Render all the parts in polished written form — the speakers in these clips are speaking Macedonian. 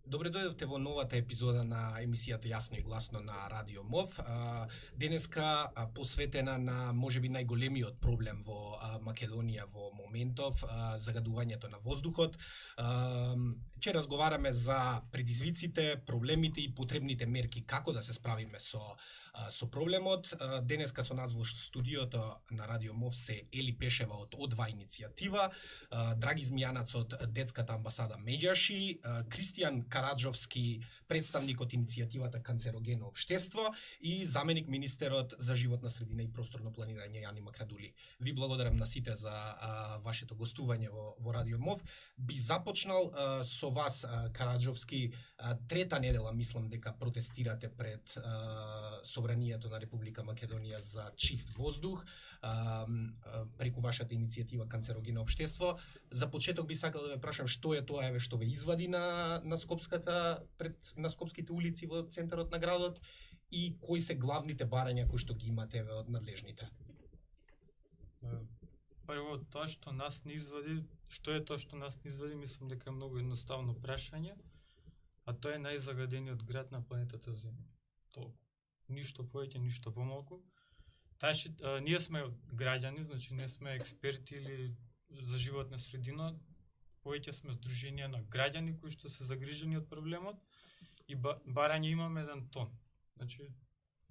Добре дојдовте во новата епизода на емисијата Јасно и гласно на Радио МОВ. Денеска посветена на можеби најголемиот проблем во Македонија во моментов, загадувањето на воздухот. Ќе разговараме за предизвиците, проблемите и потребните мерки како да се справиме со проблемот. Денеска со нас во студиото на Радио МОВ се Ели Пешева од О2 иницијатива, Драги Змијанац од Детската амбасада Меѓаши, Кристијан Караджовски, представник од иницијативата Канцерогено општество и заменик министерот за животна средина и просторно планирање Јани Макрадули. Ви благодарам на сите за вашето гостување во Радио МОВ. Би започнал со вас, Караджовски. Трета недела мислам дека протестирате пред Собранието на Република Македонија за чист воздух преку вашата иницијатива Канцерогено општество. За почеток би сакал да ве прашам што е тоа што ве извади на скопските улици во центарот на градот и кои се главните барања кои што ги имате од надлежните? Прво, тоа што нас не извади, што е тоа што нас не извади, мислам дека е многу едноставно прашање, а тоа е најзагадениот град на планетата Земја. Толку. Ништо повеќе, ништо помалку. Ние сме граѓани, значи не сме експерти или за животна средина, повеќе сме здруженија на граѓани кои што се загрижени од проблемот и барање имаме 1 тон. Значи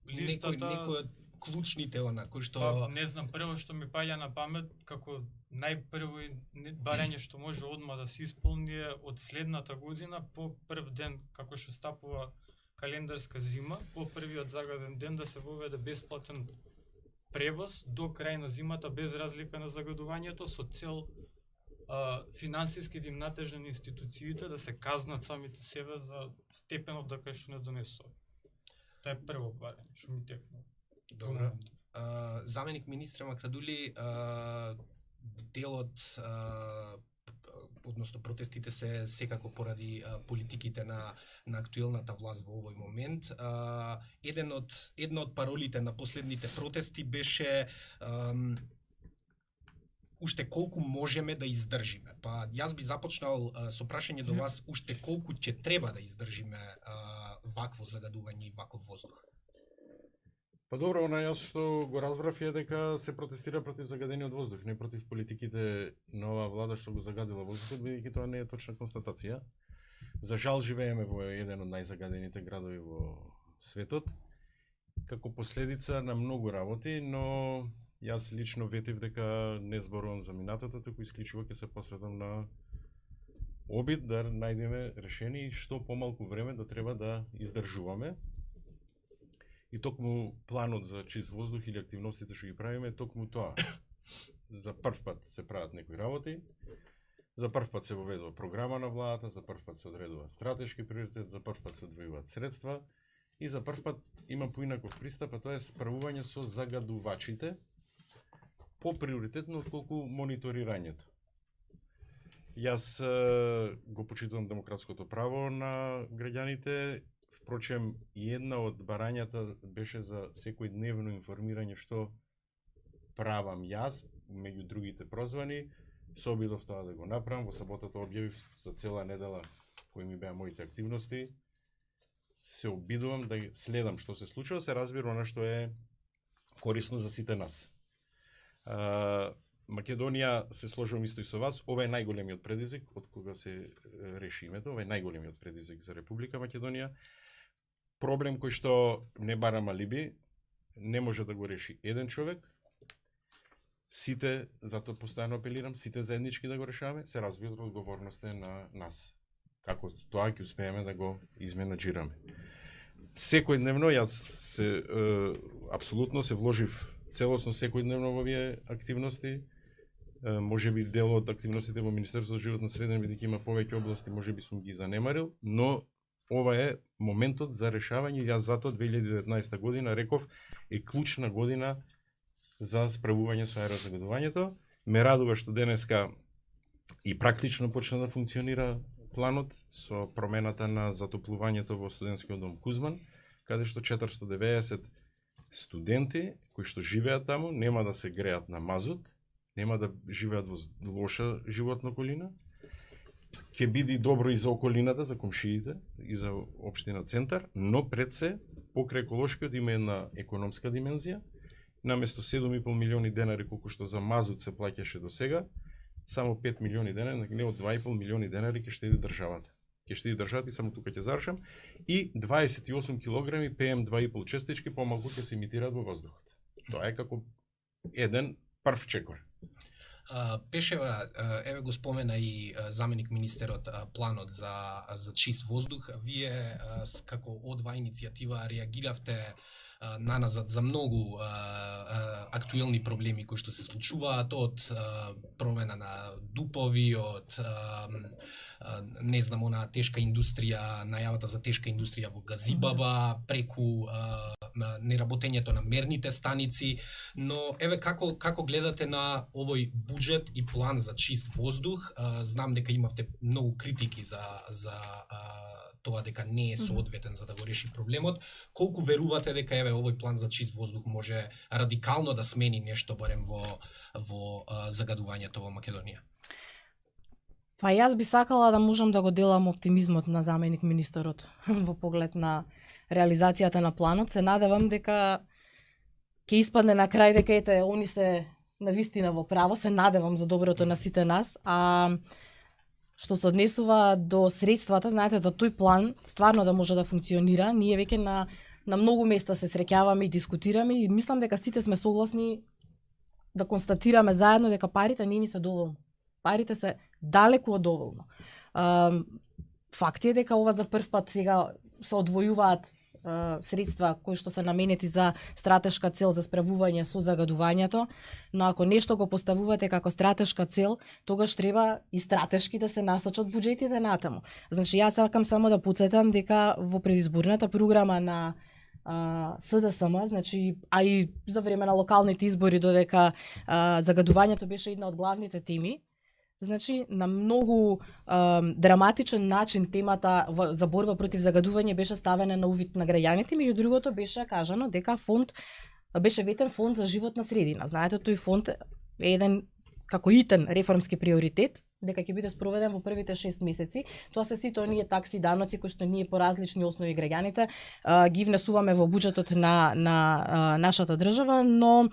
листата некој од клучните кои што не знам, прво што ми паѓа на памет како најпрво барање што може одма да се исполни е од следната година по прв ден како што стапува календарска зима, по првиот загаден ден да се воведе бесплатен превоз до крај на зимата без разлика на загадувањето со цел финансиски да им натежнат институциите да се казнат самите себе за степенот дека што не донесува. Тоа е прво барање што ми текна. Добро. Заменик министра Макрадули, делот односно протестите се секако поради политиките на актуелната власт во овој момент. Една од паролите на последните протести беше уште колку можеме да издржиме. Па јас би започнал со прашање до вас уште колку ќе треба да издржиме вакво загадување и ваков воздух. Па добро, јас што го разбрав е дека се протестира против загадениот воздух, не против политиките на оваа влада што го загадила воздухот, бидејќи тоа не е точна констатација. За жал живееме во еден од најзагадените градови во светот, како последица на многу работи, но јас лично ветив дека не зборувам за минатото, туку исклучиво ќе се посветам на обид да најдеме решение и што помалку време да треба да издржуваме. И токму планот за чист воздух или активностите што ги правиме, токму тоа. За прв пат се прават некои работи, за прв пат се воведува програма на владата, за прв пат се одредува стратешки приоритет, за прв пат се одвојуваат средства и за прв пат има поинаков пристап, а тоа е справување со загадувачите по-приоритетно отколку мониторирањето. Јас го почитувам демократското право на граѓаните. Впрочем, и една од барањата беше за секојдневно информирање што правам јас, меѓу другите прозвани. Се обидов тоа да го направам. Во саботата објавив за цела недела кои ми беа моите активности. Се обидувам да следам што се случува, се разбира она што е корисно за сите нас. Македонија, се сложувам исто и со вас, ова е најголемиот предизвик од кога се реши името, ова е најголемиот предизвик за Република Македонија. Проблем кој што не барам алиби, не може да го реши еден човек. Сите, затоа постојано апелирам, сите заеднички да го решаваме, се разбира одговорноста на нас. Како тоа ќе успееме да го изменаџираме. Секојдневно јас апсолутно се вложив целосно секојдневно во овие активности. Можеби дел од активностите во Министерството за животна средина, бидејќи има повеќе области, можеби сум ги занемарил, но ова е моментот за решавање. Јас затоа 2019 година реков е клучна година за справување со аерозагадувањето. Ме радува што денеска и практично почна да функционира планот со промената на затоплувањето во студентскиот дом Кузман, каде што 490 студенти кои што живеат таму нема да се греат на мазут, нема да живеат во лоша животна околина ќе биде добро и за околината, за комшиите, и за општина Центар, но пред се, покрај еколошкиот има една економска димензија. Наместо 7,5 милиони денари колку што за мазут се плаќаше до сега, само 5 милиони денари, не од 2,5 милиони денари ќе штеди државата. Ќе штеди државата и само тука ќе завршам, и 28 килограми PM2,5 честички помалку ќе се емитираат во воздухот. Тоа е како еден прв чекор. Пешева, еве го спомена и заменик министерот планот за чист воздух. Вие како О2 иницијатива реагиравте наназад за многу актуелни проблеми кои што се случуваат, од промена на дупови, од не знам, она тешка индустрија, најавата за тешка индустрија во Газибаба, преку неработењето на мерните станици, но еве како гледате на овој буџет и план за чист воздух? Знам дека имавте многу критики за тоа дека не е соодветен за да го реши проблемот. Колку верувате дека еве овој план за чист воздух може радикално да смени нешто барем во загадувањето во Македонија? Па јас би сакала да можам да го делам оптимизмот на заменик министерот во поглед на реализацијата на планот. Се надевам дека ќе испадне на крај дека ете они се навистина во право. Се надевам за доброто на сите нас. А што се однесува до средствата, знаете, за тој план стварно да може да функционира, ние веќе на многу места се среќаваме и дискутираме и мислам дека сите сме согласни да констатираме заедно дека парите не ни се доволно. Парите се далеку од доволно. Факт е дека ова за прв пат сега се одвојуваат средства кои што се наменети за стратешка цел за справување со загадувањето, но ако нешто го поставувате како стратешка цел, тогаш треба и стратешки да се насочат буџетите натаму. Значи јас сакам само да потсетам дека во предизборната програма на СДСМ, значи, а и за време на локалните избори додека загадувањето беше една од главните теми, значи, на многу драматичен начин темата за борба против загадување беше ставена на увид на граѓаните, меѓу другото беше кажано дека беше ветен фонд за животна средина. Знаете, тој фонд е еден како итен реформски приоритет, дека ќе биде спроведен во првите 6 месеци. Тоа се сите оние такси и даноци кои што ние по различни основи граѓаните ги внесуваме во буџетот на нашата држава, но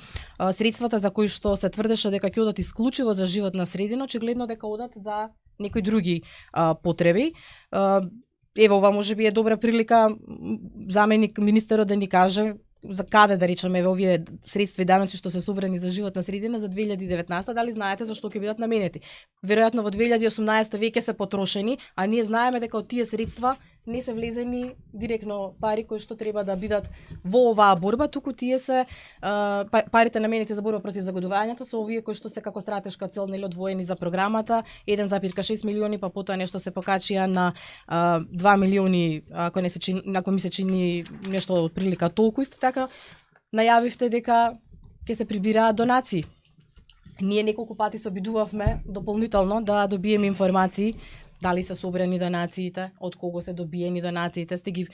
средствата за кои што се тврдеше дека ќе одат исклучиво за животна средина, очигледно дека одат за некои други потреби. Ево, ова можеби е добра прилика заменик министерот да ни каже за каде, да речеме, овие средства и даноци што се собрани за животна средина за 2019, дали знаете за што ќе бидат наменети? Веројатно во 2018 веќе се потрошени, а ние знаеме дека од тие средства не се влезени директно пари кои што треба да бидат во оваа борба, туку тие се парите наменети за борба против загадувањето се овие кои што се како стратешка цел нели одвоени за програмата, 1,6 милиони, па потоа нешто се покачија на 2 милиони, ако ми се чини нешто од прилика толку. Исто така најавивте дека ќе се прибираат донации. Ние неколку пати се обидувавме дополнително да добиеме информации дали се собрани донациите, од кого се добиени донациите, сте ги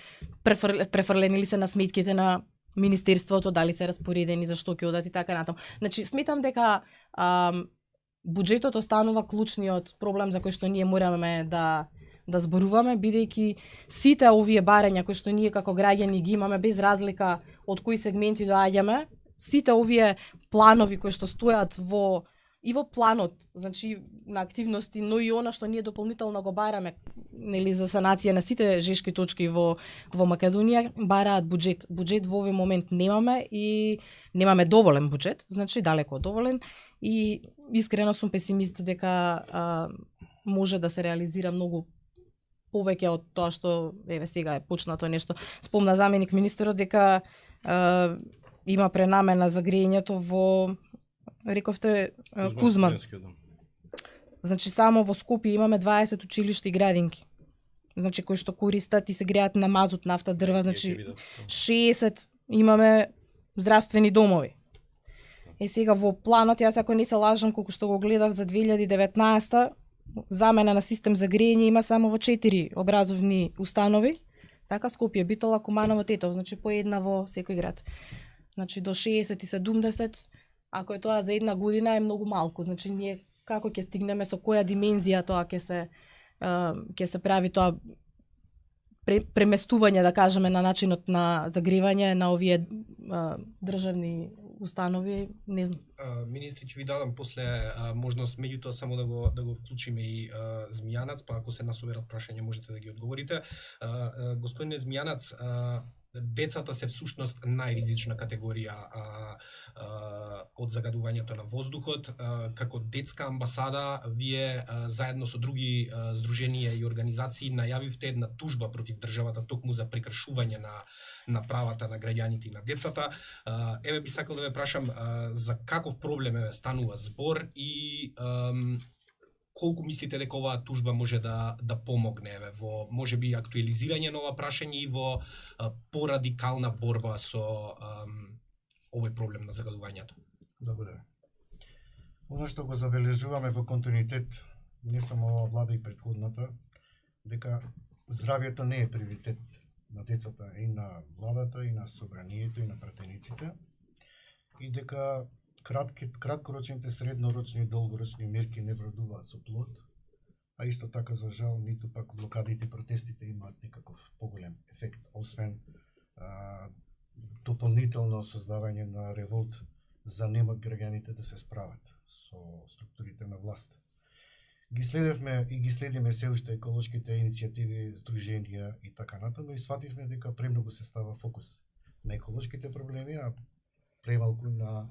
префрлени ли се на сметките на министерството, дали се распоредени, за што ќе одат и така натаму. Значи, сметам дека буџетот останува клучниот проблем за кој што ние мораме да зборуваме, бидејќи сите овие барања кои што ние како граѓани ги имаме, без разлика од кои сегменти доаѓаме, сите овие планови кои што стојат во планот, значи на активности, но и она што ние дополнително го бараме, нели, за санација на сите жешки точки во Македонија, бараат буџет. Буџет во овој момент немаме и немаме доволен буџет, значи далеко од доволен, и искрено сум песимист дека може да се реализира многу повеќе од тоа што еве сега е почнато нешто. Спомна заменик министерот дека има пренамена за грејењето во, рековте, Кузман. Значи само во Скопје имаме 20 училишта и градинки. Значи кои што користат и се греат на мазут, нафта, дрва, значи 60 имаме здравствени домови. Сега во планот, јас ако не се лажам, колку што го гледав за 2019, замена на систем за грејење има само во 4 образовни установи. Така Скопје, Битола, Куманово, Тетово, значи по една во секој град. Значи до 60 и 70, ако е тоа за една година е многу малку. Значи ние како ќе стигнеме, со која димензија тоа ќе ќе се прави тоа преместување, да кажеме, на начинот на загревање на овие државни установи, не знам. Министри, ќе ви дадам после можност меѓутоа само да го вклучиме и Змијанац, па ако се насоберат прашања можете да ги одговорите. Господине Змијанац, децата се всушност најризична категорија од загадувањето на воздухот. Како детска амбасада, вие заедно со други здруженија и организации најавивте една тужба против државата токму за прекршување на правата на граѓаните и на децата. Еве би сакал да ве прашам за каков проблем станува збор и колку мислите дека оваа тужба може да помогне во можеби актуализирање на ова прашање и во порадикална борба со овој проблем на загадувањето? Благодарам. Оно што го забележуваме во континуитет, не само ова влада и претходната, дека здравјето не е приоритет на децата и на владата, и на собранието, и на пратениците, и дека краткорочните, среднорочни и долгорочни мерки не вредуваат со плод, а исто така за жал ниту пак блокадите и протестите имаат некаков поголем ефект, освен дополнително создавање на револт за немак граѓаните да се справат со структурите на власт. Ги следевме и ги следиме се уште еколошките иницијативи, здруженија и така натаму и свативме дека премногу се става фокус на еколошките проблеми, а премалку на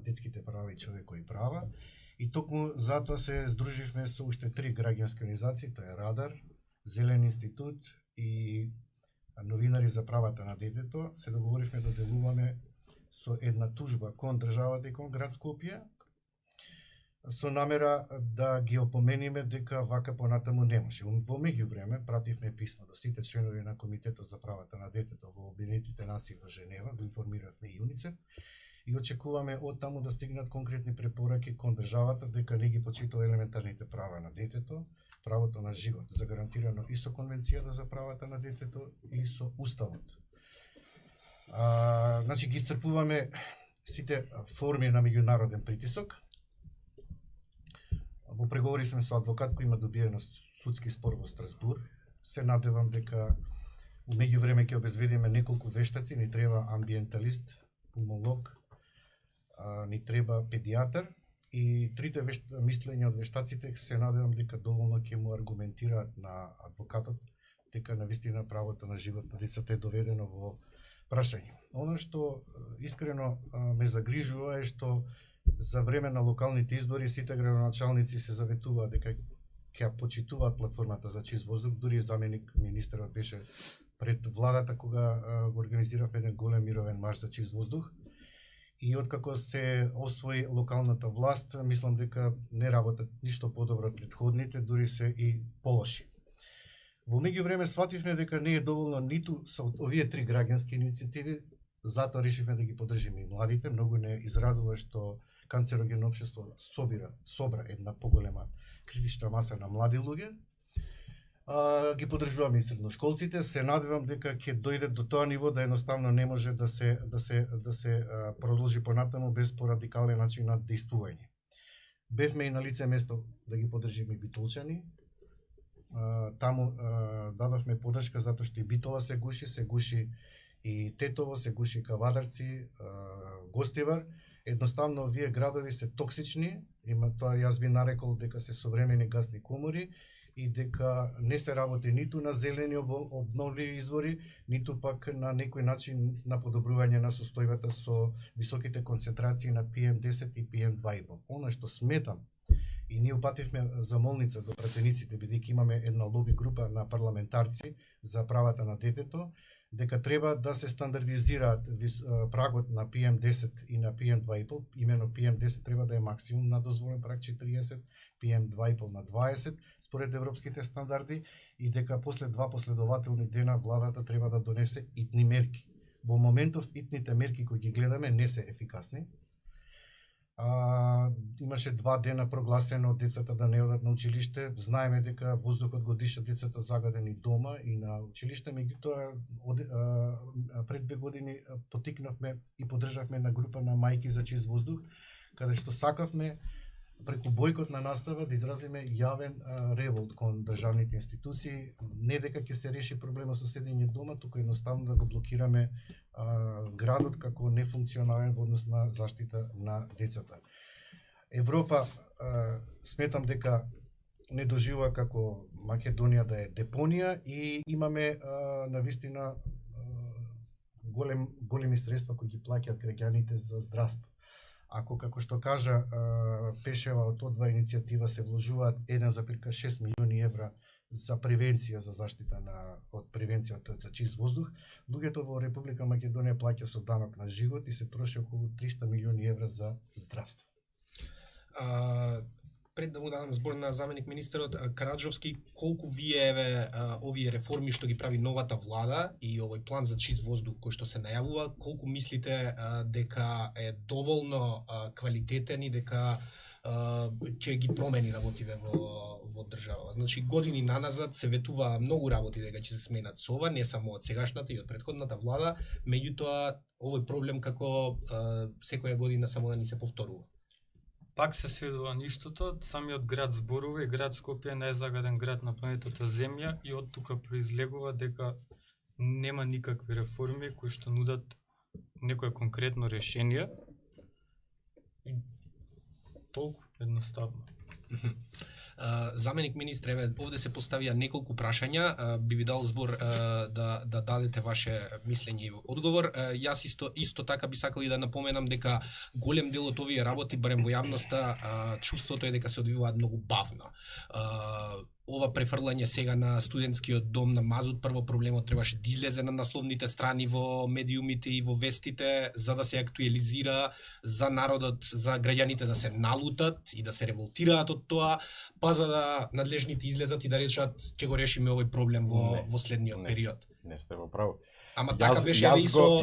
детските права и човекови права. И токму затоа се здруживме со уште 3 граѓански организации, тоа е Радар, Зелен институт и Новинари за правата на детето. Се договоривме да делуваме со една тужба кон државата и кон град Скопје, со намера да ги опомениме дека вака понатаму не може. Во меѓувреме пративме писмо до сите членови на Комитетот за правата на детето во Обединетите нации во Женева, го информиравме и ЮНИЦЕФ, и очекуваме од таму да стигнат конкретни препораки кон државата дека не ги почитува елементарните права на детето, правото на живот, загарантирано и со Конвенцијата за правата на детето и со Уставот. Значи ги исцрпуваме сите форми на меѓународен притисок. Во преговори сме со адвокат кој има добиено судски спор во Страсбур. Се надевам дека у меѓувреме ќе обезбедиме неколку вештаци, ни треба амбиенталист, пулмолог, ни треба педијатар и трите мислења од вештаците се надевам дека доволно ќе му аргументираат на адвокатот дека навистина правото на живот на децата е доведено во прашање. Оно што искрено ме загрижува е што за време на локалните избори сите градоначалници се заветуваат дека ќе почитуваат платформата за чист воздух, дури заменик министерот беше пред владата кога го организиравме еден голем мировен марш за чист воздух. И откако се освои локалната власт, мислам дека не работат ништо подобро од претходните, дури се и полоши. Во меѓувреме свативме дека не е доволно ниту со овие 3 граѓански иницијативи, затоа решивме да ги поддржиме и младите. Многу не израдува што Канцерогенно општество собра една поголема критична маса на млади луѓе. Ги поддржуваме и средношколците. Се надевам дека ќе дојде до тоа ниво да едноставно не може да се продолжи понатаму без порадикален начин на действување. Бевме и на лице место да ги поддржиме и битолчани. Таму дадовме поддршка затоа што и Битола се гуши и Тетово, се гуши Кавадарци, Гостивар. Едноставно овие градови се токсични, има тоа јас би нарекол дека се современи гасни комори и дека не се работи ниту на зелени обновливи извори, ниту пак на некој начин на подобрување на состојбата со високите концентрации на PM10 и PM2,5. Она што сметам, и ние упативме замолница до пратениците, бидејќи имаме една лоби група на парламентарци за правата на детето, дека треба да се стандардизираат прагот на PM10 и на PM2,5, имено PM10 треба да е максимум на дозволен праг 40, PM2,5 на 20, според европските стандарди, и дека после 2 последователни дена владата треба да донесе итни мерки. Во моментов итните мерки кои ги гледаме не се ефикасни. Имаше 2 дена прогласено децата да не одат на училиште. Знаеме дека воздухот го дишат децата загадени дома и на училиште, меѓутоа пред 2 години потикнавме и поддржавме на група на мајки за чист воздух, каде што сакавме преку бойкотна настава да изразиме јавен револт кон државните институции, не дека ќе се реши проблемот со седење дома, туку едноставно да го блокираме градот како нефункционален во однос на заштита на децата. Европа сметам дека не доживува како Македонија да е депонија и имаме навистина големи средства кои ги плаќаат граѓаните за здравство. Ако, како што кажа Пешева, од одва иницијатива се вложуваат 1,6 милиони евра за превенција, за заштита од превенцијата за чист воздух, луѓето во Република Македонија плаќа со данок на живот и се троши околу 300 милиони евра за здравство. Пред да му дадам збор на заменик министерот Караджовски, колку вие овие реформи што ги прави новата влада и овој план за чист воздух кој што се најавува, колку мислите дека е доволно квалитетен и дека ќе ги промени работиве во држава? Значи години наназад се ветува многу работи дека ќе се сменат со ова, не само од сегашната и од претходната влада, меѓутоа овој проблем како секоја година само да ни се повторува. Пак се сведува на истото, самиот град зборува и град Скопје е најзагаден град на планетата Земја и од тука произлегува дека нема никакви реформи кои што нудат некое конкретно решение. И толку едноставно. Заменик министре, еве овде се поставија неколку прашања, би ви дал збор да дадете ваше мислење и одговор. Јас исто така би сакал и да напоменам дека голем дел од овие работи, барем во јавноста, чувството е дека се одвиваат многу бавно. Ова префрлање сега на студентскиот дом на Мазут, прво проблемот требаше да излезе на насловните страни во медиумите и во вестите за да се актуализира за народот, за граѓаните да се налутат и да се револтираат од тоа, па за да надлежните излезат и да речат ќе го решиме овој проблем во следниот период. Не сте во право. Ама така беше и со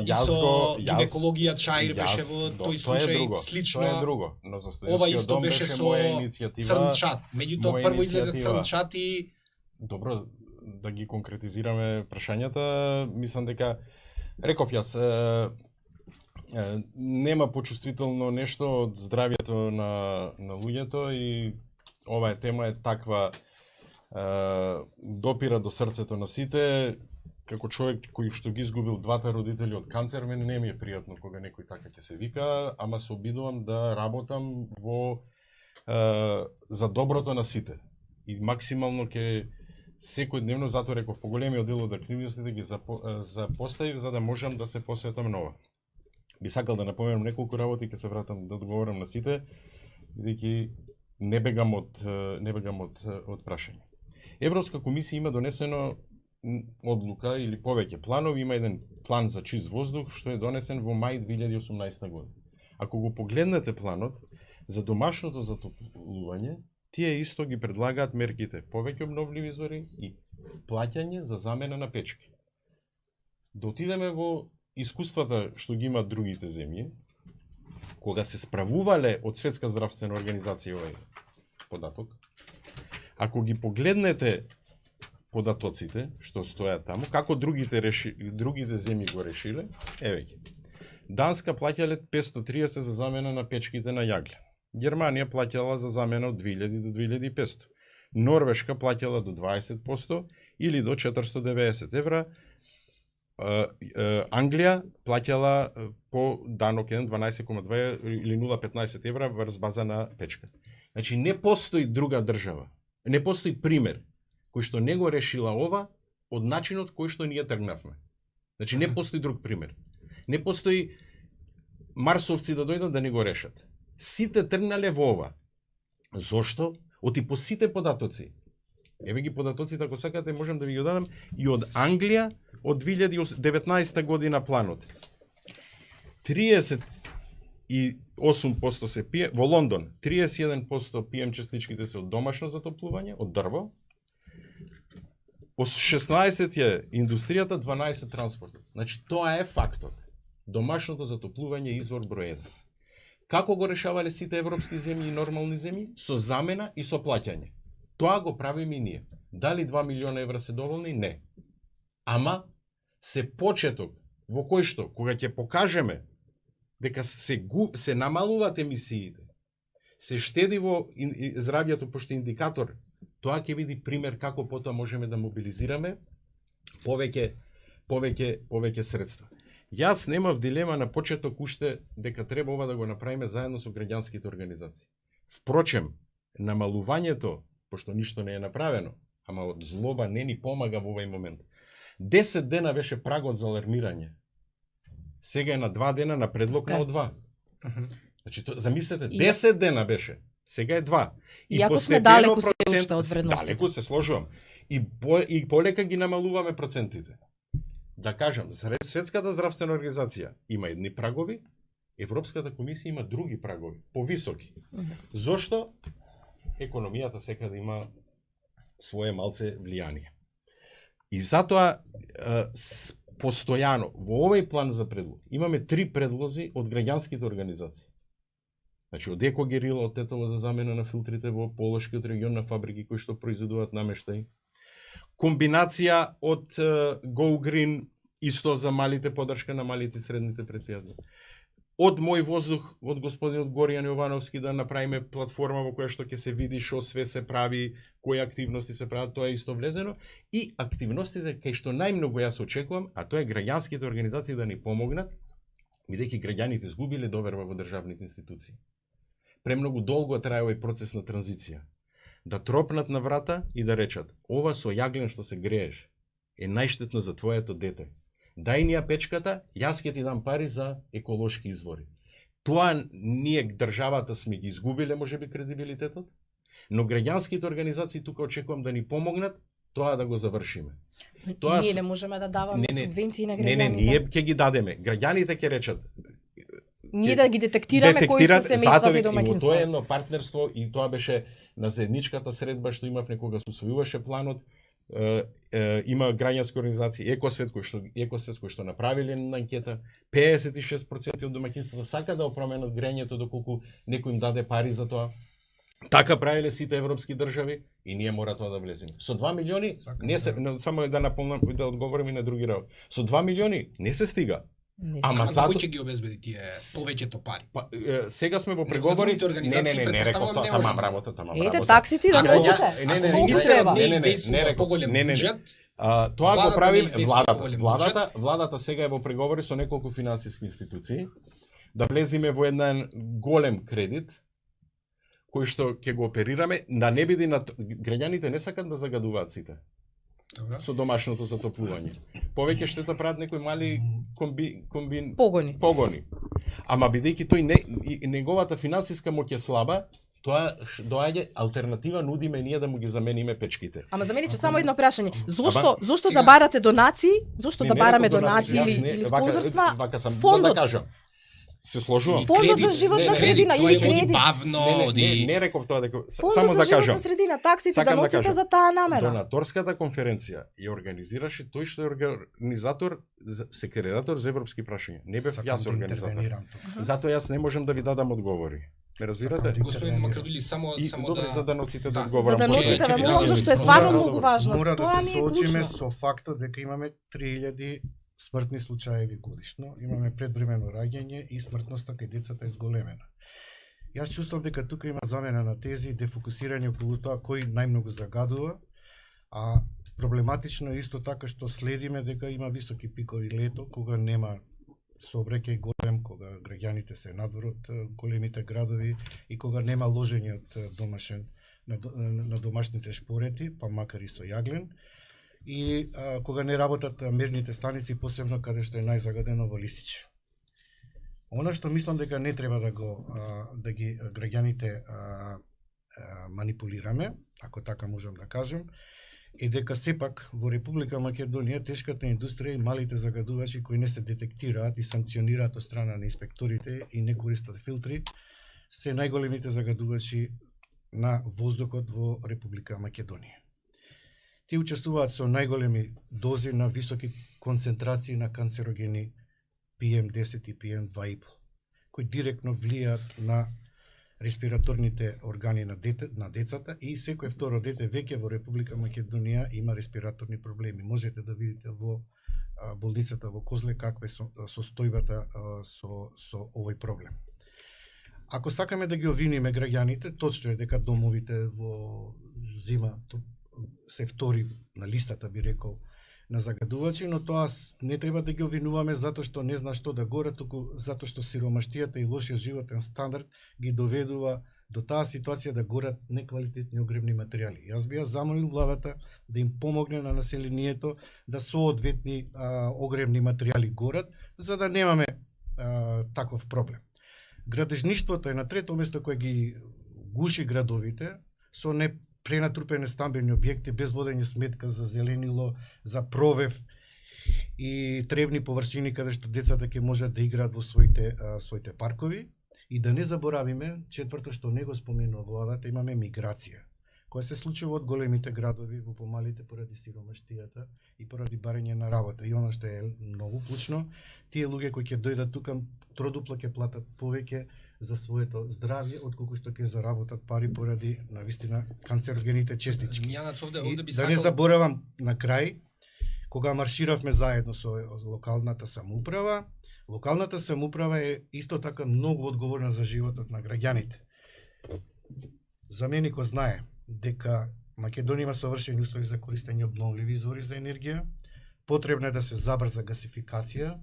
гинекологија Чаир беше во тој случај слично. Тоа е друго, но за ова студентскиот исто дом беше беше со моја иницијатива. Црнчат. Меѓутоа прво излезе Црнчат и Добро, да ги конкретизираме прашањата, мислам дека реков јас нема почувствително нешто од здравјето на луѓето и оваа тема е таква допира до срцето на сите. Како човек кој што ги изгубил двата родители од канцер, мене не ми е пријатно кога некој така ќе се вика, ама се обидувам да работам за доброто на сите. И максимално ќе секојдневно, затоа реков, поголемиот дел од активностите ги запоставив за да можам да се посветам на ова. Би сакал да напоменам неколку работи, ќе се вратам да одговорам на сите, бидејќи не бегам од прашање. Европска комисија има донесено одлука или повеќе планови, има еден план за чист воздух што е донесен во мај 2018 година. Ако го погледнете планот за домашното затоплување, тие исто ги предлагаат мерките повеќе обновливи извори и плаќање за замена на печки. Да отидеме во искуствата што ги имаат другите земји, кога се справувале од Светска здравствена организација овој податок, ако ги погледнете податоците што стојат таму, како другите земји го решиле, еве ги. Данска плаќале 530 за замена на печките на јаглен. Германија плаќала за замена од 2000 до 2500. Норвешка плаќала до 20% или до 490 евра. Англија плаќала по данок 12,2 или 0,15 евра врз база на печка. Значи не постои друга држава, не постои пример кој што не го решила ова од начинот кој што ние тргнавме. Значи не постои друг пример. Не постои марсовци да дојдат да не го решат. Сите тргнале во ова. Зошто? Оти по сите податоци. Еве ги податоците, ако сакате, можам да ви ги дадам и од Англија од 2019 година планот. 38% се пие, во Лондон 31% пием частичките се од домашно затоплување, од дрво. 16 е индустријата, 12 транспортот. Значи тоа е фактот. Домашното затоплување е извор број 1. Како го решавале сите европски земји и нормални земји? Со замена и со плаќање. Тоа го правиме и ние. Дали 2 милиона евра се доволни? Не. Ама се почеток во кој што, кога ќе покажеме дека се намалуваат емисиите, се штеди во здравјето, пошто индикатор, тоа ќе биде пример како потоа можеме да мобилизираме повеќе средства. Јас немав дилема на почеток уште дека треба ова да го направиме заедно со граѓанските организации. Впрочем, намалувањето, пошто ништо не е направено, ама од злоба не ни помага во овој момент. 10 дена беше прагот за алармирање. Сега е на 2 дена на предлог на од 2. Значи, замислете, 10 дена беше. Сега е 2. Иако сме далеку се уште од вредностите. Далеку се сложувам. И полека ги намалуваме процентите. Да кажам, Светската здравствена организација има едни прагови, Европската комисија има други прагови, повисоки. Зошто? Економијата секаде има свое малце влијание. И затоа постојано во овој план за предлог имаме 3 предлози од граѓанските организации. Значи од Екогерила, од Тетово за замена на филтрите во Полошкиот регион на фабрики кои што произведуваат намештај. Комбинација од Go Green, исто за малите, подршка на малите и средните предпријатија. Од Мој воздух, од господинот Горијан Јовановски, да направиме платформа во која што ќе се види што све се прави, кои активности се прават, тоа е исто влезено. И активностите кај што најмногу јас очекувам, а тоа е граѓанските организации да ни помогнат, бидејќи граѓаните изгубиле доверба во државните институции. Премногу долго трае овој процес на транзиција. Да тропнат на врата и да речат: ова со јаглен што се грееш е најштетно за твоето дете. Дај ни ја печката, јас ќе ти дам пари за еколошки извори. Тоа ние државата сме ги изгубиле можеби кредибилитетот, но граѓанските организации тука очекувам да ни помогнат тоа да го завршиме. Тоа ние не можеме да даваме субвенции на граѓаните. Не, ние ќе ги дадеме. Граѓаните ќе речат: ние да ги детектираме кои се семејствата и домаќинства. Тоа е едно партнерство и тоа беше на заедничката средба што имав некога се усвојуваше планот. Има граѓански организации Екосвет кој што направиле на анкета, 56% од домаќинствата сака да променат грењето доколку некој им даде пари за тоа. Така правиле сите европски држави и ние мора тоа да влеземе. Со 2 милиони не се, само да наполнам и да одговорам и на други работи. Со 2 милиони не се стига. Ама кој ќе ги обезбеди тие повеќето пари? Сега сме во преговори. Не, реков тоа, тамам работа. Ете, таксите да дојдете. Министерот не издействува поголем буџет. Тоа го прави владата сега е во преговори со неколку финансиски институции да влеземе во еден голем кредит кој што ќе го оперираме, да не биде на граѓаните не сакат да загадуваат сите. Со домашното затоплување. Повеќе штета прават некои мали погони. Ама бидејќи тој неговата финансиска моќ е слаба, тоа доаѓа алтернатива, нудиме ние да му ги замениме печките. Ама за мене че само едно прашање. Зошто да барате донации? Зошто да бараме донации или спонзорства? Фондот да кажам. Се сложувам. Фондот за животна средина или кредит. Не реков тоа дека само да кажам. Фондот за средина, таксите да носите за таа намера. Донаторската конференција ја организираше тој што е организатор, секретар за европски прашања. Не бев јас организатор. Затоа јас не можам да ви дадам одговори. Ме разбирате? Господин Макрадули, само да за даноците да одговорам. За даноците да зашто е стварно многу важно. Мора да се соочиме со фактот дека имаме 3000 смртни случаеви годишно, имаме предвремено раѓање и смртноста кај децата е зголемена. Јас чувствувам дека тука има замена на тези и дефокусирање околу тоа кој најмногу загадува, а проблематично е исто така што следиме дека има високи пикови лето, кога нема сообраќај голем, кога граѓаните се надвор од големите градови и кога нема ложење од на домашните шпорети, па макар и со јаглен, и кога не работат мерните станици, посебно каде што е најзагадено во Лисиче. Она што мислам дека не треба да ги граѓаните манипулираме, ако така можам да кажем, е дека сепак во Република Македонија тешката индустрија и малите загадувачи кои не се детектираат и санкционираат од страна на инспекторите и не користат филтри, се најголемите загадувачи на воздухот во Република Македонија. Тие учествуваат со најголеми дози на високи концентрации на канцерогени PM10 и PM2,5, кои директно влијаат на респираторните органи на децата и секој второ дете веќе во Република Македонија има респираторни проблеми. Можете да видите во болницата во Козле каква е состојбата со овој проблем. ако сакаме да ги обвиниме граѓаните, точно е дека домовите во зима се втори на листата, би рекол, на загадувачи, но тоа не треба да ги обвинуваме затоа што не знаа што да горат, туку затоа што сиромаштијата и лошиот животен стандард ги доведува до таа ситуација да горат неквалитетни огревни материјали. Јас би ја замолил владата да им помогне на населението да соодветни огревни материјали горат, за да немаме таков проблем. Градежништвото е на трето место кое ги гуши градовите со пренатрупени стамбени објекти без водење сметка за зеленило, за провев и требни површини каде што децата ќе можат да играат во своите паркови. И да не заборавиме, четврто што не го споменува владата, имаме миграција, која се случува од големите градови во помалите поради сиромаштијата и поради барање на работа. И она што е многу клучно, тие луѓе кои ќе дојдат тука тродупло ќе платат повеќе за своето здравје, отколку што ќе заработат пари поради навистина канцерогените честици. Да не заборавам на крај, кога марширавме заедно со локалната самоуправа е исто така многу одговорна за животот на граѓаните. За мене го знае дека Македонија има совршени услови за користење обновливи извори за енергија, потребно е да се забрза гасификација,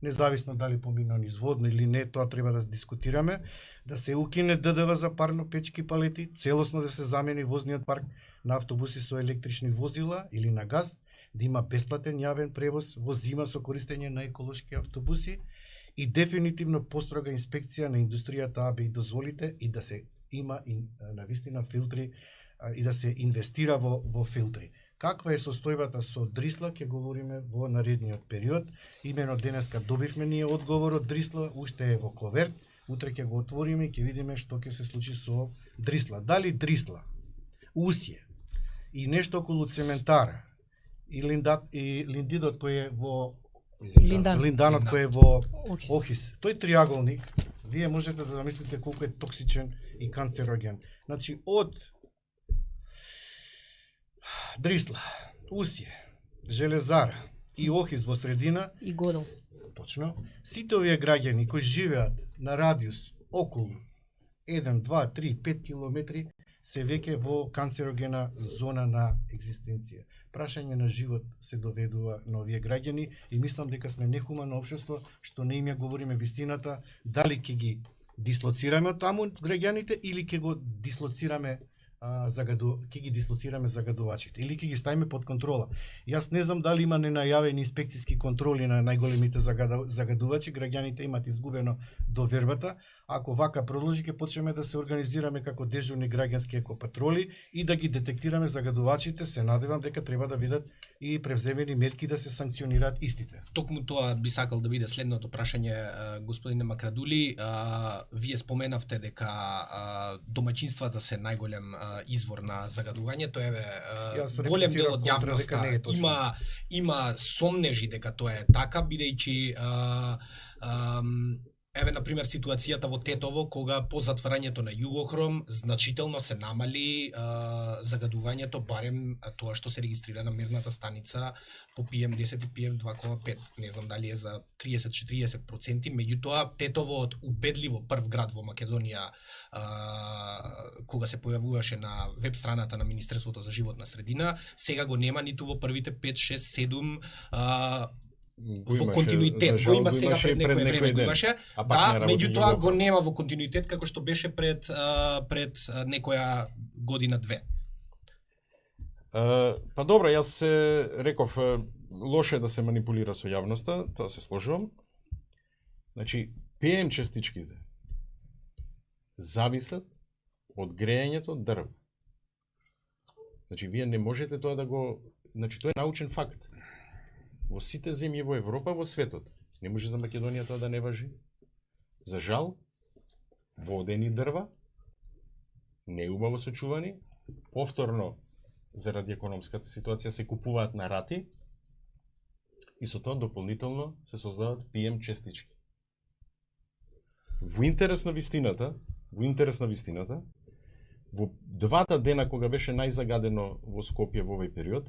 независно дали помина низ водно или не, тоа треба да дискутираме, да се укине ДДВ за парно-печки палети, целосно да се замени возниот парк на автобуси со електрични возила или на газ, да има бесплатен јавен превоз во зима со користење на еколошки автобуси и дефинитивно построга инспекција на индустријата АБ и дозволите и да се има навистина филтри и да се инвестира во филтри. Каква е состојбата со Дрисла, ќе говориме во наредниот период. Имено денеска добивме ние одговор од Дрисла, уште е во коверт, утре ќе го отвориме и ќе видиме што ќе се случи со Дрисла. Дали Дрисла, Усје и нешто околу цементара и Линдидот кој е во Линданот кој е во Охис. Тој триаголник, вие можете да замислите колку е токсичен и канцероген. Значи од Дрисла, Усје, Железара и Охис во средина и Годел. Точно. Сите овие граѓани кои живеат на радиус околу 1, 2, 3, 5 километри се веќе во канцерогена зона на екзистенција. Прашање на живот се доведува на овие граѓани и мислам дека сме нехумано општество што не им ја говориме вистината, дали ќе ги дислоцираме од таму граѓаните или ќе го дислоцираме загадувачите или ќе ги ставиме под контрола. Јас не знам дали има ненајавени инспекциски контроли на најголемите загадувачи, граѓаните имат изгубено довербата. Ако вака продолжи, ќе почнеме да се организираме како дежурни граѓански екопатроли и да ги детектираме загадувачите. Се надевам дека треба да бидат и превземени мерки да се санкционираат истите. Токму тоа би сакал да биде следното прашање, господине Макрадули. Вие споменавте дека домаќинствата се најголем извор на загадување. Тоа е голем дел од јавноста. Има сомнежи дека тоа е така, бидејќи еве, например, ситуацијата во Тетово, кога по затварањето на Југохром значително се намали загадувањето, барем тоа што се регистрира на мерната станица по PM10 и PM2,5. Не знам дали е за 30-40%, меѓутоа Тетово од убедливо прв град во Македонија, кога се појавуваше на веб страната на Министерството за животна средина, сега го нема ниту во првите 5, 6, 7 во континуитет. Го има сега пред некое време го имаше. Да, меѓутоа го нема во континуитет како што беше пред некоја година-две. Па добро, јас се реков, лошо е да се манипулира со јавноста, тоа се сложувам. Значи, ПМ частичките зависат од грејењето од дрво. Значи, вие не можете тоа да го... Значи, тоа е научен факт. Во сите земји во Европа, во светот. Не може за Македонија тоа да не важи. За жал, водени дрва, неубаво сочувани, повторно, заради економската ситуација, се купуваат на рати и со тоа дополнително се создаваат PM честички. Во интерес на вистината, во двата дена кога беше најзагадено во Скопје во овој период,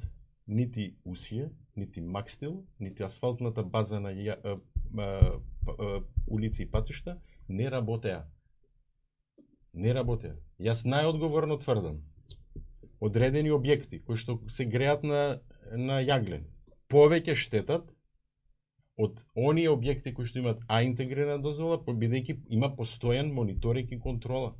нити Усие, нити Макстил, нити асфалтната база на улици и патишта не работеа. Не работеа. Јас најодговорно тврдам. Одредени објекти кои што се греат на јаглен повеќе штетат од оние објекти кои што имаат А интегрирана дозвола, бидејќи има постојан мониторинг и контрола,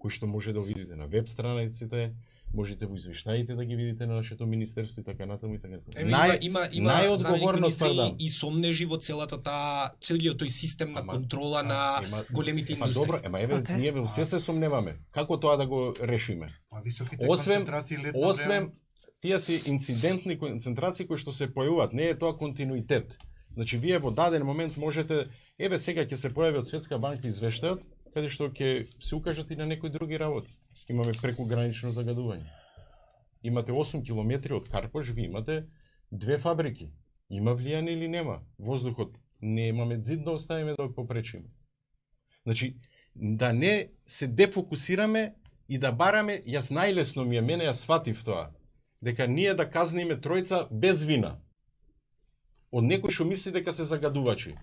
кој што може да видите на веб страниците, можете во извештаите да ги видите на нашето министерство и така натаму и така натаму. Има најодговорно министри тврдам. и сомнежи во целиот тој систем на контрола на големите индустрии. Добро, еве ние во се сомневаме. Како тоа да го решиме? Високите Освен концентрации летно време. тие се инцидентни концентрации кои што се појавуваат, не е тоа континуитет. Значи вие во даден момент можете, еве сега ќе се појави од Светска банка извештајот, каде што ќе се укажат и на некои други работи. Имаме прекугранично загадување. Имате 8 километри од Карпош, ви имате 2 фабрики. Има влијание или нема? Воздухот не имаме зид да оставиме да го попречиме. Значи, да не се дефокусираме и да бараме, јас најлесно ми е, мене ја сватив тоа, дека ние да казниме тројца без вина. Од некој што мисли дека се загадувачи.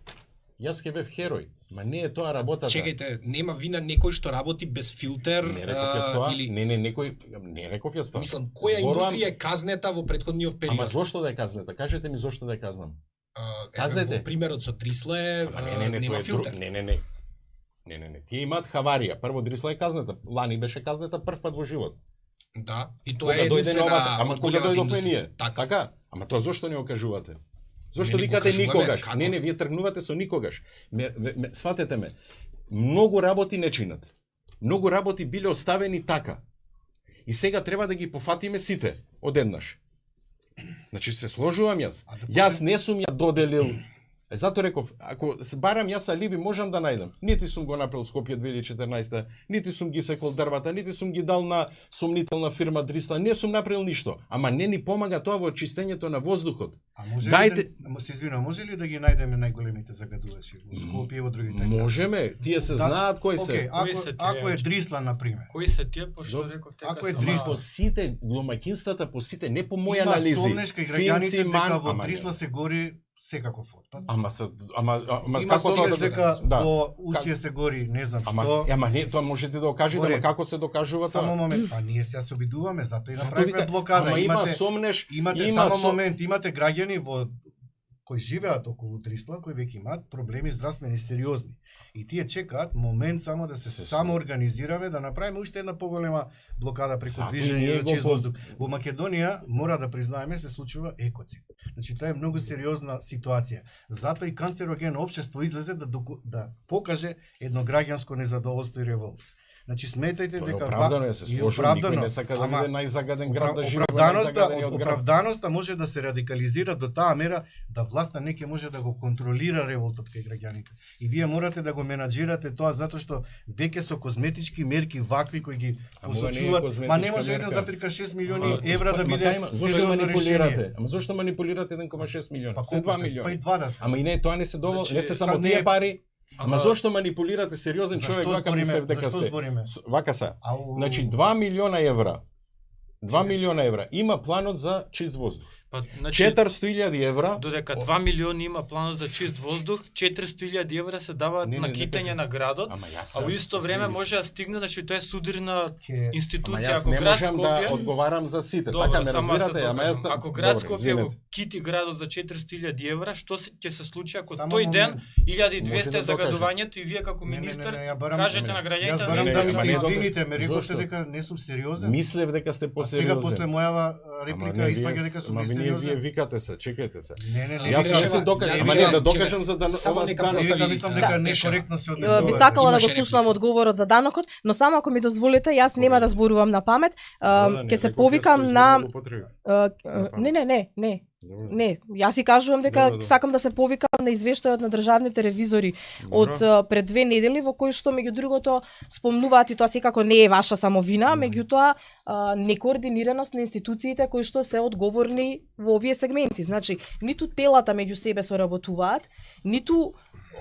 Јас ке бев херој, ма не е тоа работата. Чекајте, нема вина некој што работи без филтер Не реков јас тоа, или не некој, не реков јас тоа. мислам која индустрија е казнета во претходниот период? Ама зошто да е казнета? Кажете ми зошто да е казнам. Казнете. Во примерот со Дрисле нема филтер. Не. Тие имаат хаварија. Прво Дрисла е казнета. Лани беше казнета прв пат во живот. Да, и тоа Кога е дојде единствена новата, ама од кога големата дојдовме индустрија. ние? Така. Ама тоа зошто не го кажувате? Зошто Не ни го викате кажуваме, никогаш? како? Не, вие тргнувате со никогаш. Сватете ме. Многу работи не чинат. Многу работи биле оставени така. И сега треба да ги пофатиме сите одеднаш. Значи се сложувам јас. Јас не сум ја доделил. Зато реков, ако се барам јас алиби можам да најдам. Нити сум го направил Скопје 2014, нити сум ги секол дрвата, нити сум ги дал на сомнителна фирма Дрисла, не сум направил ништо. Ама не ни помага тоа во очистењето на воздухот. А може Дајте- ли да, се извинувам, може ли да ги најдеме најголемите загадувачи во Скопје и во другите? Можеме, тие се знаат кои се. Океј, Кои се тие, ако е значи? Дрисла на пример. Кои се тие, пошто реков дека Ако е се Дрисла, малку. По сите домаќинствата, по сите, не по моја Има анализи. сомнешка и граѓаните Финци, дека во ама не. Дрисла се гори секаков отпад. Ама Има како тоа сомнеш да дека да. во Усија се гори не знам Ама што. ама не, тоа можете да го кажете, Горе. ама како се докажува Само тоа? момент, па ние сега се обидуваме, затоа и Зато направивме вика, блокада. Ама има сомнеш, Имате има само момент, имате граѓани во кои живеат околу Дрисла, кои веќе имаат проблеми здравствени сериозни. И тие чекаат момент само да се самоорганизираме, да направиме уште една поголема блокада преку Зато и движење ние за го чист по- воздух. Во Македонија, мора да признаеме, се случува екоцид. Значи тоа е многу сериозна ситуација. Затоа и канцерогено општество излезе да покаже едно граѓанско незадоволство и револт. Значи сметајте Тоа е дека оправдано, се и сложам, никој не сака да ама биде најзагаден град, да живее во оправданоста, најзагадениот град. оправданоста може да се радикализира до таа мера да власта не ќе може да го контролира револтот кај граѓаните. И вие морате да го менаџирате тоа затоа што веќе со козметички мерки вакви кои ги Ама ова не е посочуваат, козметичка ма не може мерка. 1,6 милиони Ама, евра да Ама биде тајма, зошто сериозно манипулирате? решение. Ама зошто манипулирате 1,6 милиона? Па Се 2 колку се? милиона. Па и 2 да се. Ама и не, тоа не се доволно, Значи, не се само па не тие е- пари. Ама зошто манипулирате сериозен Зашто човек, вака збориме- мислев дека зашто сте. збориме? Вака се. Ау. Значи 2 милиона евра. 2 милиона евра. Има планот за чист воздух. Па, значи, 400.000 евра. додека 2 милиони има планот за чист воздух, 400.000 евра се даваат Не, на не китање кажам. на градот, Ама јас а во сам- исто време може да стигне, значи тоа е судирна Ќе- Ама институција, јас ако не град можам да Скопје, одговарам за сите. добро, Така ме само јас разбирате, се ама докажам. јас Ако град Добре, Скопје го извинете. кити градот за 400.000 евра, што ќе се случи ако Само тој ден момент. 1200 Може да загадувањето и вие како Не, министер ја барам- кажете на Јас граѓаните барам не, да не, ми ама се не извините, ме рековте Зошто? дека не сум сериозен. Мислев дека сте А сега посериозен. после мојава реплика испаѓа дека сум Ама вие несериозен. викате се, чекајте се. Не, Јас Решава- не се докажам, не, ама не, не да не, докажам за да само ова нека стане. постави- Нека мислам дека Да, некоректно се Би однесува. сакала да го Имаше слушнам реплика. одговорот за данокот, но само ако ми дозволите, јас нема да зборувам на памет, Да, ќе се повикам на не, Добре. Не, јас си кажувам дека Добро. сакам да се повикам на извештајот на државните ревизори од пред 2 недели во кој што меѓу другото спомнуваат и тоа секако не е ваша само вина, меѓутоа некоординираност на институциите кои што се одговорни во овие сегменти. Значи, ниту телата меѓу себе соработуваат, ниту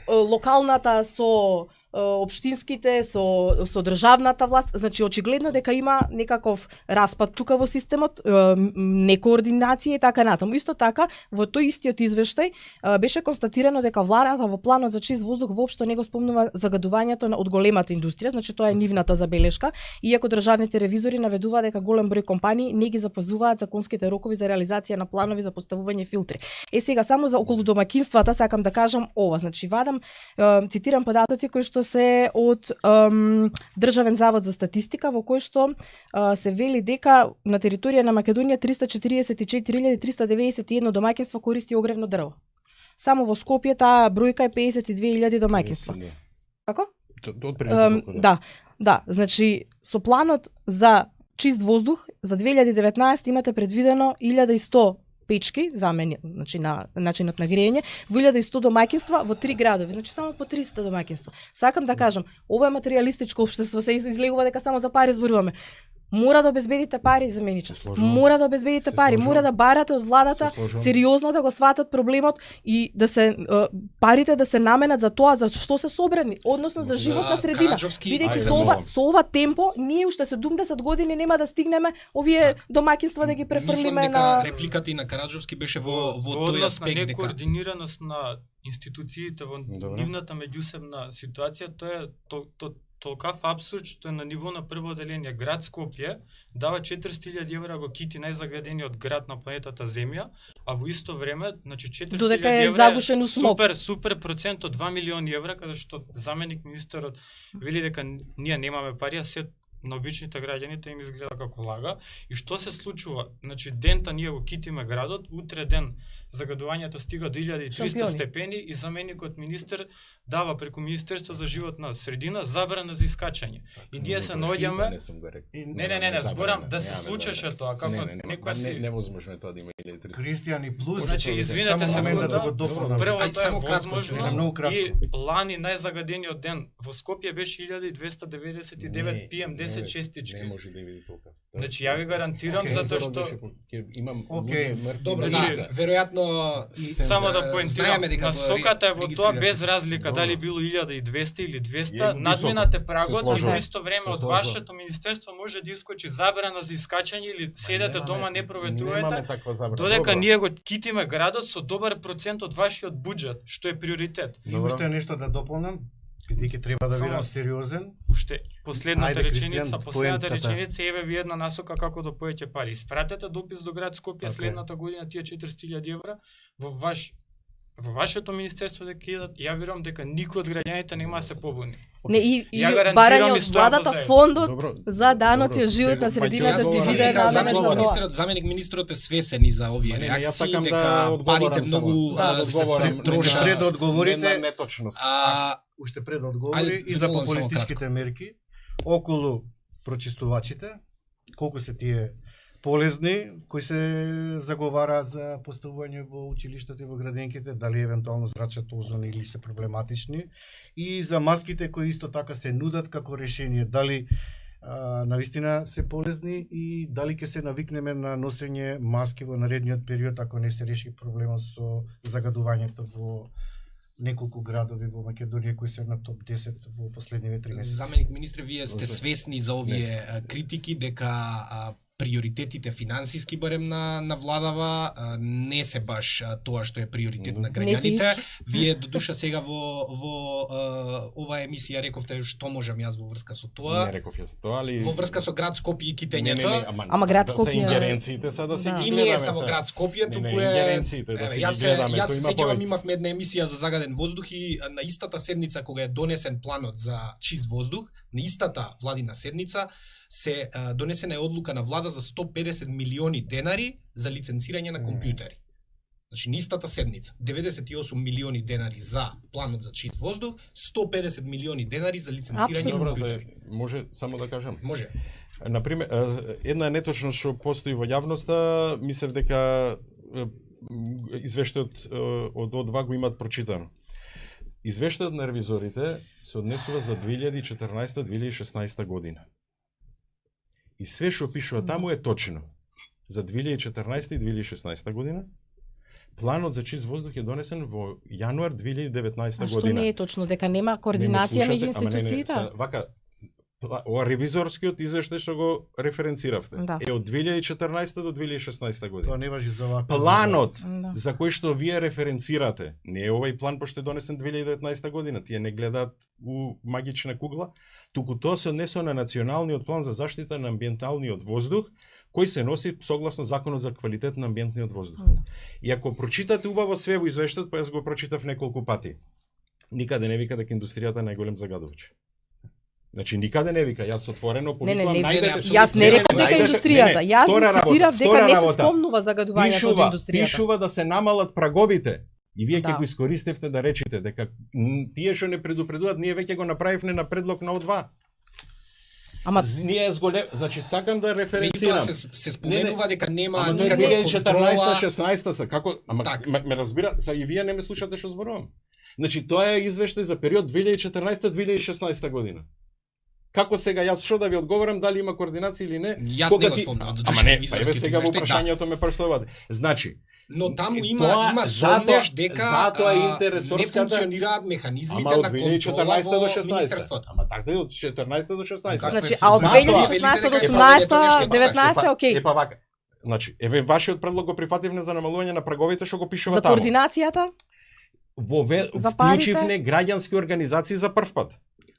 локалната со општинските, со државната власт, значи очигледно дека има некаков распад тука во системот, некоординација и така натаму. Исто така, во тој истиот извештај беше констатирано дека владата во планот за чист воздух воопшто не го спомнува загадувањето од големата индустрија, значи тоа е нивната забелешка, иако државните ревизори наведуваат дека голем број компании не ги запазуваат законските рокови за реализација на планови за поставување филтри. Сега само за околу домакинствата сакам да кажам ова, значи вадам, цитирам податоци кои што се од Државен завод за статистика, во кој што се вели дека на територија на Македонија 344.391 домаќинства користи огревно дрво. Само во Скопје таа бројка е 52.000 домаќинства. Како? Да, значи со планот за чист воздух за 2019 имате предвидено 1100 печки, замени, значи на начинот на грејење, во 1100 домаќинства во 3 градови, значи само по 300 домаќинства. Сакам да кажам, ова е материјалистичко општество, се излегува дека само за пари зборуваме. Мора да обезбедите пари, заменичар. Мора да обезбедите пари, мора да барате од владата сериозно да го сватат проблемот и да се парите да се наменат за тоа за што се собрани, односно за животна средина. Бидејќи со ова темпо ние уште 70 години нема да стигнеме овие домаќинства да ги префрлиме на репликата и на Караджовски беше во тој аспект дека некоординираност на институциите во нивната меѓусебна ситуација, тоа е толкав апсурд што е на ниво на прво оделение. Град Скопје дава 400.000 евра го кити најзагадениот град на планетата Земја, а во исто време, значи 400.000 евра супер процент од 2 милиони евра, каде што заменик министерот вели дека ние немаме пари, а се на обичните граѓаните им изгледа како лага. И што се случува? Значи дента ние го китиме градот, утре ден загадувањето стига до 1300 степени и заменикот министер дава преку Министерство за животна средина забрана за искачање. И ние се наоѓаме Не, зборам да се случеше тоа, како некоја си невозможно е тоа да има 1300. Кристијан и плюс. Значи извинете се, да го дополнам. Прво тоа е возможно и лани најзагадениот ден во Скопје беше 1299 PM10 честички. Не може да види толка. Значи ја ви гарантирам затоа што имам добро, веројатно само да поентирам, насоката е во тоа без разлика дали било 1200 или 200, надминате прагот, а во исто време од вашето министерство може да искочи забрана за искачање или седете дома не проветрувате, додека ние го китиме градот со добар процент од вашиот буџет, што е приоритет. И уште нешто да дополнам, бидејќи треба да бидам сериозен. Уште последната реченица еве ви една насока како да поеќе пари. Испратете допис до град Скопје следната година тие 400.000 евра во вашето министерство дека идат. Ја верувам дека никој од граѓаните нема да се побуни. Не, и барање од владата фондот за даноци од животна средина да се биде заменик министерот е свесен и за овие реакции дека парите многу се трошат. Пред да одговорите неточност. Уште пред да одговори и за популистичките мерки околу прочистувачите, колку се тие полезни кои се заговараат за поставување во училиштата и во градинките, дали евентуално зрачат озон или се проблематични, и за маските кои исто така се нудат како решение, дали навистина се полезни и дали ќе се навикнеме на носење маски во наредниот период ако не се реши проблемот со загадувањето во неколку градови во Македонија кои се на топ 10 во последниве 3 месеци. Заменик министре, вие сте свесни за овие критики дека приоритетите финансиски барем на владава не се баш тоа што е приоритет на граѓаните. Вие до душа сега во оваа емисија рековте што можам јас во врска со тоа. Не реков јас тоа, али во врска со град Скопје и китењето. Ама град Скопје се ингеренциите са да се ги гледаме. И не е само град Скопје, туку е јас сеќавам имавме една емисија за загаден воздух и на истата седница кога е донесен планот за чист воздух, на истата владина седница се донесена е одлука на влада за 150 милиони денари за лиценцирање на компјутери. Значи, нистата седница, 98 милиони денари за планот за чист воздух, 150 милиони денари за лиценцирање на компјутери. Може само да кажам? Може. Например, една неточност што постои во јавноста, мислев дека извештајот од О2 го имаат прочитано. Извештајот на ревизорите се однесува за 2014-2016 година. И све што пишува таму е точно. За 2014 и 2016 година. Планот за чист воздух е донесен во јануар 2019 А што година. не е точно дека нема координација меѓу институциите? Вака, ова ревизорскиот извештај што го референциравте Да. е од 2014 до 2016 година. Тоа не важи за оваа Планот Да. за кој што вие референцирате, не е овај план пошто е донесен 2019 година, тие не гледаат у магична кугла, туку тоа се однесува на националниот план за заштита на амбиенталниот воздух, кој се носи согласно законот за квалитет на амбиентниот воздух. И ако прочитате убаво све во извештајот, па јас го прочитав неколку пати, никаде не вика дека индустријата е најголем загадувач. Значи никаде не вика, јас отворено повикувам, најдете Јас не реков дека индустријата, јас цитирав дека не се спомнува загадувањето од индустријата. Пишува да се намалат праговите. И вие ќе Да. го искористивте да речете дека тие што не предупредуваат, ние веќе го направивме на предлог на О2. Ама Ние значи сакам да Меѓутоа референцирам. се споменува дека нема Ама никаква 2014 контрола. 16 са, како, ама Так. ме разбира, са и вие не ме слушате што зборувам. Значи тоа е извештај за период 2014-2016 година. Како сега јас што да ви одговорам дали има координација или не? Јас кога не го ти- спомнувам, Ама не, па еве визорскиот сега во извештај, да. прашањето ме прашувате. Значи, Но таму И има тоа- има затоа- сомнеш дека затоа не интересорската- функционираат механизмите ама од на 2014 контрола до во 16. министерството. Ама така е од 14 до 16. значи, е а од затоа- 2016 до Велите дека 18, е 19 окей. Епа вака. Значи, еве вашиот предлог го прифативме за намалување на праговите што го пишува За таму. координацијата? За За парите? вклучивне граѓански организации за прв пат.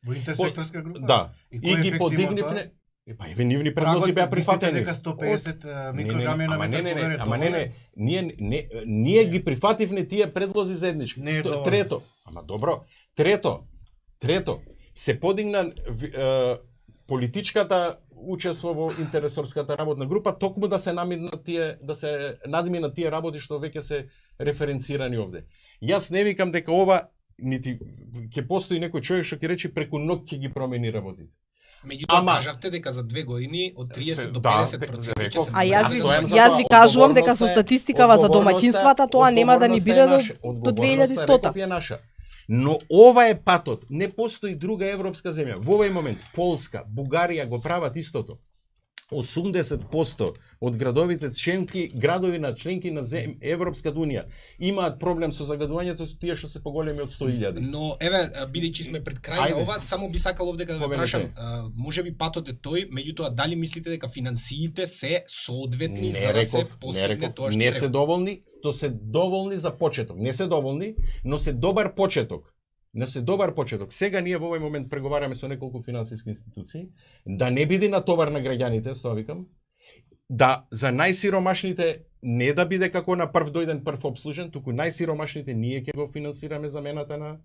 Во интерсекторска група? Да. И И кој ги ефект има подигнивне. Епа еве нивни предлози беа прифатени. Мислите дека 150 микрограми на ама метар повере ама ние ги прифативне тие предлози заеднички. Не е доволно. Трето, ама добро, трето, се подигна политичката учество во интересорската работна група токму да се надминат тие работи што веќе се референцирани овде. Јас не викам дека ова нити ќе постои некој човек што ќе рече преку ноќ ќе ги промени работите. Меѓутоа Ама- кажавте дека за 2 години од 30 до Да, 50% ќе реков. се А јас ви, Стојам за јас тоа, ви кажувам дека со одговорноста е- статистикава за домаќинствата тоа нема да ни одговорноста е биде наша. до Одговорноста, 2100. реков, е наша. Но ова е патот. Не постои друга европска земја. Во овој момент Полска, Бугарија го прават истото. 80% од градовите градови на членки на Европската унија имаат проблем со загадувањето, со тие што се поголеми од 100.000. Но еве бидејќи сме пред крај Ајде. на ова, само би сакал овде да ве Повелете. прашам, можеби патот е тој, меѓутоа дали мислите дека финансиите се соодветни за да се постигне тоа што не се треба? доволни, то се доволни за почеток. Не се доволни, но се добар почеток. Не се добар почеток. Сега ние во овој момент преговараме со неколку финансиски институции, да не биде натовар на граѓаните, тоа викам, да за најсиромашните не да биде како на прв дојден прв обслужен, туку најсиромашните ние ќе го финансираме замената на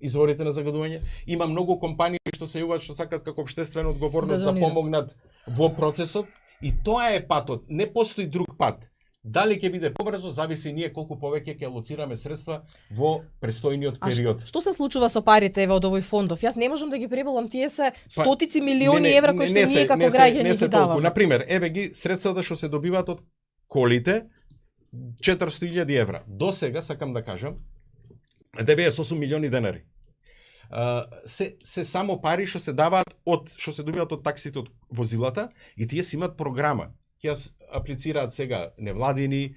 изворите на загадување. Има многу компании што се јавуваат што сакаат како општествена одговорност да донират. помогнат во процесот и тоа е патот. Не постои друг пат. Дали ќе биде побрзо, зависи ние колку повеќе ќе алоцираме средства во престојниот А период. што се случува со парите еве од овој фондов? Јас не можам да ги преболам, тие се Па, стотици милиони евра кои што ние како граѓани ги даваме. Например, еве ги средствата што се добиваат од колите, 400.000 евра. До сега, сакам да кажам, 98 милиони денари. Се само пари што се даваат што се добиваат од таксите од возилата и тие си имаат програма. Јас аплицираат сега невладини,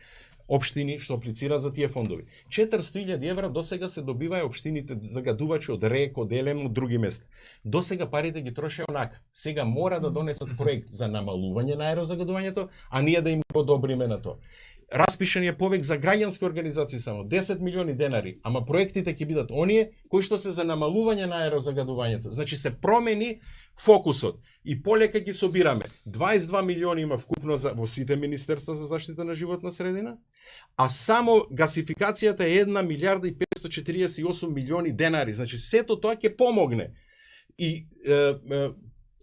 општини што аплицираат за тие фондови. 400.000 евра до сега се добиваја општините загадувачи од РЕК, од ЕЛЕМ, од други места. До сега парите ги троше онака. Сега мора да донесат проект за намалување на аерозагадувањето, а ние да им го одобриме на тоа. Распишан е повеќе за граѓански организации само 10 милиони денари, ама проектите ќе бидат оние кои што се за намалување на аерозагадувањето. Значи се промени фокусот и полека ги собираме. 22 милиони има вкупно во сите министерства за заштита на животна средина, а само гасификацијата е 1 милиарда и 548 милиони денари. Значи сето тоа ќе помогне. И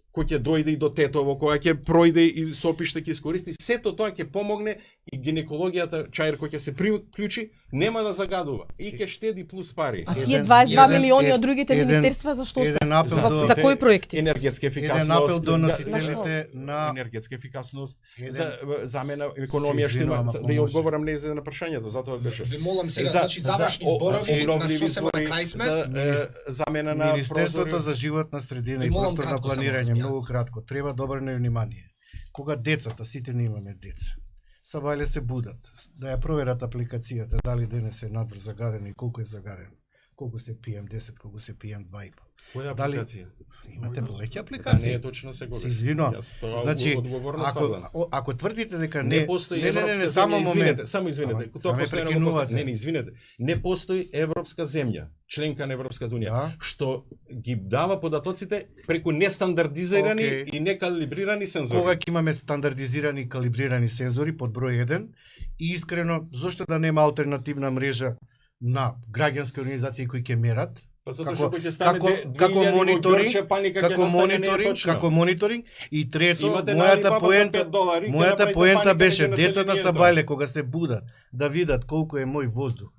кој ќе дојде и до Тетово, која ќе пројде и Сопиште ќе искористи, сето тоа ќе помогне и гинекологијата Чаир кој ќе се приклучи, нема да загадува и ќе штеди плюс пари. А тие Еден- 22 еден- милиони од другите еден- министерства за што се? Еден апел За кои проекти? Енергетска ефикасност. Еден апел до да, носителите на енергетска ефикасност, Еден- за замена економија Се што има, извинувам, да ако ја може. одговорам не за на прашањето, затоа беше. Ве молам сега, За- значи завршни за зборови на обновливи сосема на избори, крај сме. за замена на Министерството прозори. за животна средина Ви и молам просторно кратко само, планирање, разбирате. многу кратко, треба да обрне внимание. Кога децата, сите ние имаме деца, Сабајле се будат. Да ја проверат апликацијата, дали денес е надвор загаден и колку е загаден. Колку се PM10, колку се PM2,5. Која Дали- апликација? Имате повеќе Така не апликации. е точно се Се извинувам. Значи, ако тврдите дека не постои европска само земја, момент. само извинете, Ама, тоа ме постојано го прекинувате. Не, извинете. Не постои европска земја, членка на Европската унија, Да. што ги дава податоците преку нестандардизирани Окей. и некалибрирани сензори. Кога ќе имаме стандардизирани и калибрирани сензори под број 1 и искрено зошто да нема алтернативна мрежа на граѓански организации кои ќе мерат Па затоа како- што кој ќе стане како мониторинг, како како мониторинг и трето Имате нали мојата баба за поента 5 долари, ќе мојата направите поента паника беше меѓу децата населението. са бајле кога се будат да видат колку е мој воздух.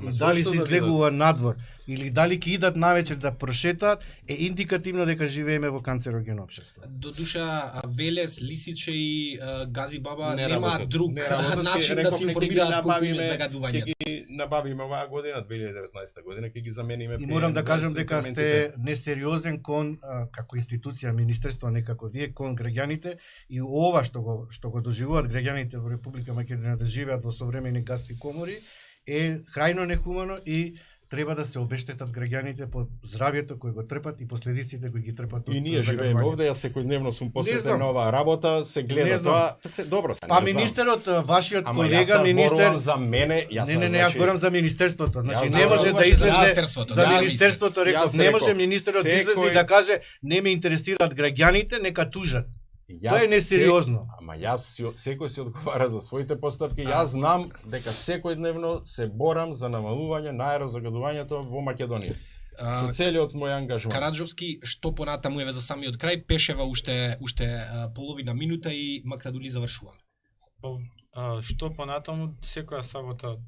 И дали се излегува надвор или дали ќе идат навечер да прошетаат е индикативно дека живееме во канцерогено општество. До душа Велес, Лисиче и Гази Баба Не нема работат. друг Не работат. начин да Реков, се не, ќе ги информираат колку им е набавиме, загадувањето. Ќе ги набавиме оваа година, 2019 година, ќе ги замениме. И морам да PM2 кажам со дека инструментите. сте несериозен кон како институција, министерство, не како вие кон граѓаните и ова што го доживуваат граѓаните во Република Македонија да живеат во современи гаспи комори е крајно нехумано и треба да се обештетат граѓаните по здравјето кој го трпат и последиците кои ги трпат. И ние живееме овде, јас секојдневно сум посветен знам. на оваа работа, се Не гледа знам. тоа, се добро се. Па не знам. министерот, вашиот Ама колега јас министер, зборувам за мене, јас не, јас зборам за министерството. Значи Јас не може зборуваш да за излезе министерството, за да, министерството, реков, Јас не може реков, министерот да излезе секој- и да каже не ме интересираат граѓаните, нека тужат. Јас Тоа е несериозно. Ама секој си одговара за своите постапки. Јас знам дека секојдневно се борам за намалување на аерозагадувањето во Македонија. Со целиот мој ангажман. Караджовски, што понатаму еве за самиот крај, пешева уште половина минута и Макрадули завршуваме. Што понатаму секоја сабота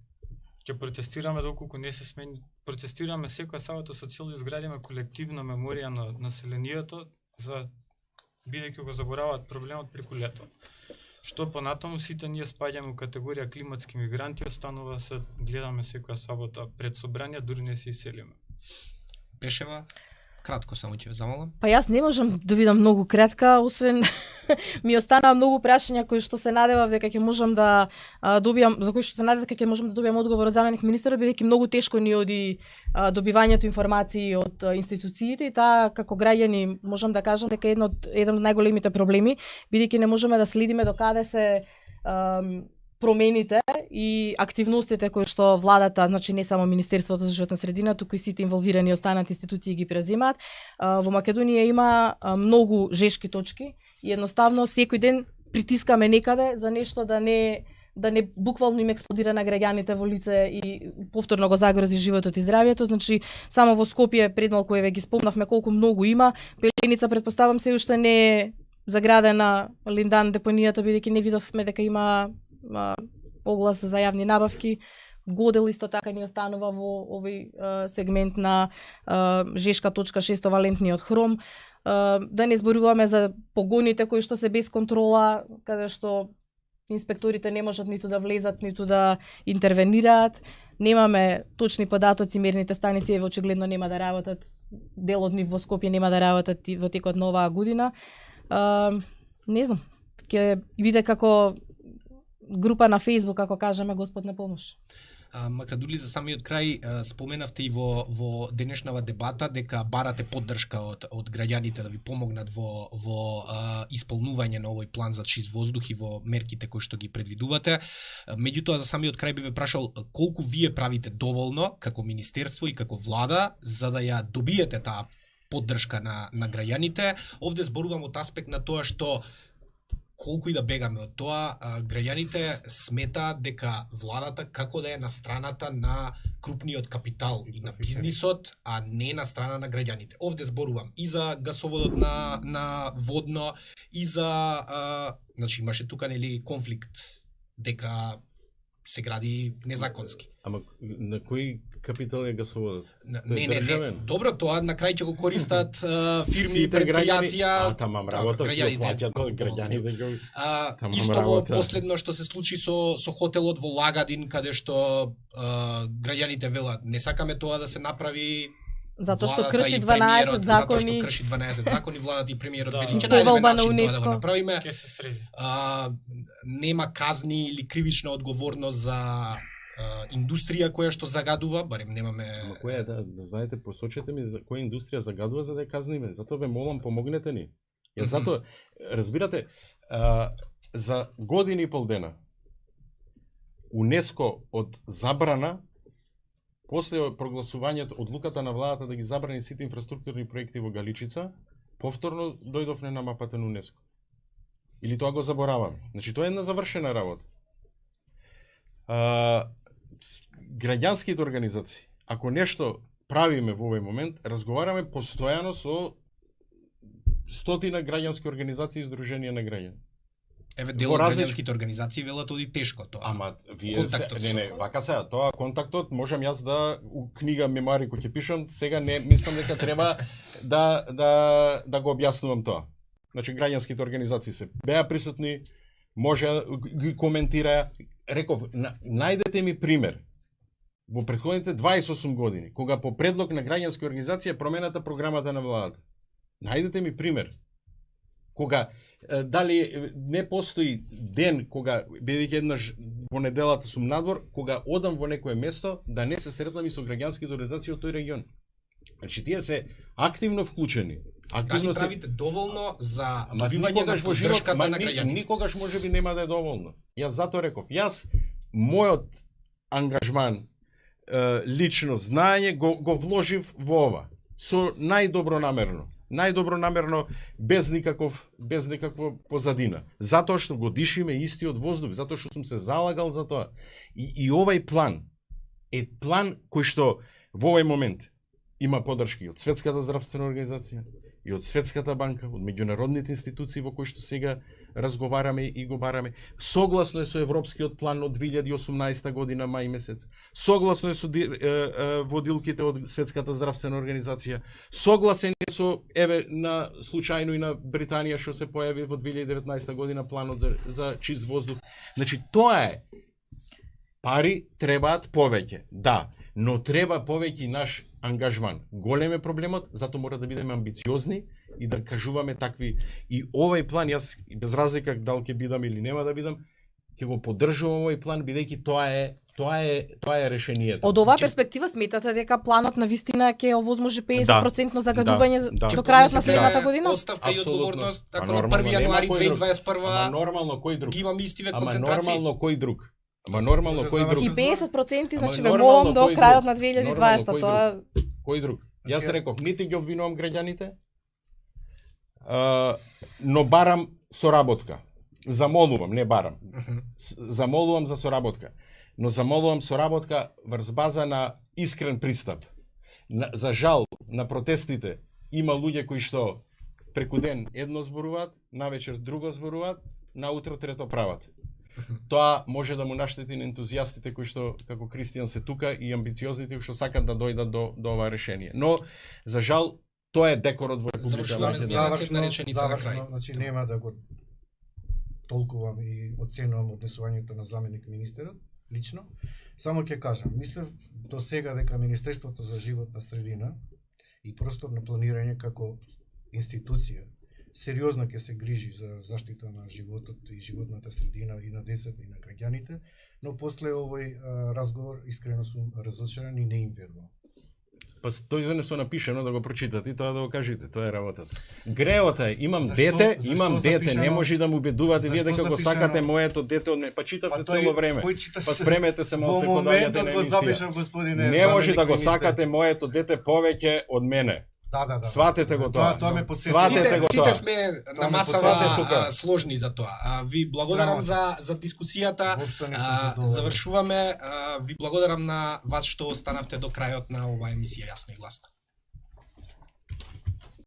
ќе протестираме доколку не се смени. Протестираме секоја сабота со цел да изградиме колективна меморија на населението за бидејќи го забораваат проблемот преку лето. Што понатаму сите ние спаѓаме у категорија климатски мигранти, останува се гледаме секоја сабота пред собрание, дури не се иселиме. Пешева, кратко само ќе ве замолам. Па јас не можам да бидам многу кратка, освен ми останаа многу прашања кои што се надевав дека ќе можам да добијам, за кои што се надевав дека ќе можам да добијам одговор од заменик министерот, бидејќи многу тешко ни оди добивањето информации од институциите и таа како граѓани можам да кажам дека еден од најголемите проблеми, бидејќи не можеме да следиме до каде се промените и активностите кои што владата, значи не само Министерството за животна средина, туку и сите инволвирани останати институции ги преземаат. Во Македонија има многу жешки точки и едноставно секој ден притискаме некаде за нешто да не буквално им експлодира на граѓаните во лице и повторно го загрози животот и здравјето. Значи само во Скопје пред малку еве ги спомнавме колку многу има. Пеленица претпоставам се уште не е заградена Линдан депонијата, бидејќи не видовме дека има оглас за јавни набавки. Годел исто така ни останува во овој сегмент на жешка точка 6 валентниот хром. Да не зборуваме за погоните кои што се без контрола, каде што инспекторите не можат ниту да влезат, ниту да интервенираат. Немаме точни податоци, мерните станици еве очигледно нема да работат. Дел од нив во Скопје нема да работат и во текот на оваа година. Не знам, ќе биде како група на Facebook, ако кажеме Господ на помош. Макрадули, за самиот крај споменавте и во денешнава дебата дека барате поддршка од граѓаните да ви помогнат во исполнување на овој план за чист воздух и во мерките кои што ги предвидувате. Меѓутоа, за самиот крај би ве прашал колку вие правите доволно како министерство и како влада за да ја добиете таа поддршка на граѓаните. Овде зборувам од аспект на тоа што колку и да бегаме од тоа, граѓаните сметаат дека владата како да е на страната на крупниот капитал и на бизнисот, а не на страна на граѓаните. Овде зборувам и за гасоводот на водно, и за значи имаше тука нели конфликт дека се гради незаконски. Ама на кој капитал е гасоводот? Не. Добро, тоа на крај ќе го користат фирми, Сите предпријатија. Тамам работа, си плаќат од граѓаните. Исто во последно што се случи со хотелот во Лагадин, каде што граѓаните велат, не сакаме тоа да се направи, Затоа што владата крши и 12 премиерот, затоа закони. што крши 12 закони, владата и премиерот Да. вели, че И најдеме повелба на начин тоа да го УНЕСКО. направиме. Ке се среди. Нема казни или кривична одговорност за индустрија која што загадува, барем немаме. Ама која е, да знаете, посочете ми за која индустрија загадува за да ја казниме. Затоа ве молам, помогнете ни. Ја затоа, разбирате, за години и пол дена УНЕСКО од забрана после прогласувањето одлуката на владата да ги забрани сите инфраструктурни проекти во Галичица, повторно дојдовме на мапата на УНЕСКО. Или тоа го забораваме. Значи тоа е една завршена работа. Граѓанските организации, ако нешто правиме во овој момент, разговараме постојано со стотина граѓански организации и издруженија на граѓани. Еве дел Во од различ- граѓанските организации велат оди тешко тоа. Ама вие Контактот не, со- вака сега, тоа контактот можам јас да у книга мемуари кој ќе пишам, сега не мислам дека треба да го објаснувам тоа. Значи граѓанските организации се беа присутни, може ги коментира, реков, најдете ми пример во претходните 28 години, кога по предлог на граѓанска организација е промената програмата на владата. Најдете ми пример. Кога дали не постои ден кога бидејќи еднаш во неделата сум надвор, кога одам во некое место да не се сретнам и со граѓанските организации од тој регион. Значи тие се активно вклучени. Дали Активно се правите доволно за Ама добивање на никогаш во живот, поддршката на граѓаните? никогаш можеби нема да е доволно. Јас затоа реков, јас мојот ангажман лично знаење го вложив во ова со најдобро намерно без никаква позадина. Затоа што го дишиме истиот воздух, затоа што сум се залагал за тоа. И овај план е план кој што во овој момент има поддршка и од Светската здравствена организација, и од Светската банка, од меѓународните институции во кои што сега разговараме и го бараме. Согласно е со европскиот план од 2018 година мај месец. Согласно е со водилките од Светската здравствена организација. Согласен е со на случајно и на Британија што се појави во 2019 година планот за чист воздух. Значи тоа е. Пари требаат повеќе. Да, но треба повеќе и наш ангажман. Голем е проблемот, затоа мора да бидеме амбициозни и да кажуваме такви. И овој план, јас без разлика дали ќе бидам или нема да бидам, ќе го поддржувам овој план бидејќи тоа е решението. Од оваа перспектива сметате дека планот на вистина ќе овозможи 50% загадување да. до крајот на Поднесете следната година? Оставка и Апсолутно. одговорност, Па ако на нормално, 1 нема јануари кој друг. 2021 нормално кој друг? ги имаме истиве Ама концентрации. нормално кој друг? Ама нормално кој друг? И 50% значи ве нормално, молам до кој крајот друг? на 2020, Нормално, кој тоа Кој друг? Јас Значи, реков, нити ги обвинувам граѓаните, но барам соработка. Замолувам, не барам. Замолувам за соработка. Но замолувам соработка врз база на искрен пристап. За жал, на протестите има луѓе кои што преку ден едно зборуваат, навечер друго зборуваат, наутро трето прават. Тоа може да му наштети на ентузијастите кои што како Кристијан се тука и амбициозните што сакат да дојдат до ова решение. Но за жал тоа е декорот во Република Завршуваме Македонија. Македонија. Една реченица на крај. Значи нема да го толкувам и оценувам однесувањето на заменик министерот лично. Само ќе кажам, мислев до сега дека Министерството за животна средина и просторно планирање како институција сериозно ќе се грижи за заштита на животот и животната средина и на децата и на граѓаните, но после овој разговор искрено сум разочаран и не им верувам. Па тој не се напишано да го прочитате и тоа да го кажете, тоа е работата. Греот е, имам Зашто- дете, зашто не запишано- може да му убедувате вие зашто дека го запишано- сакате моето дете од мене. Па читавте тој- цело време. кој читаш? Па спремете се малце Во кога доаѓате моментот на го емисија. запишав, господине. Не може заменик да го министер. сакате моето дете повеќе од мене. Да. Сватете го тоа. Тоа ме потсети. Сватете го Сите тоа. сме на ме масава потсети тука. сложни за тоа. Ви благодарам за дискусијата. Воопшто не сум задоволен. Завршуваме. Ви благодарам на вас што останавте до крајот на оваа емисија Јасно и гласно.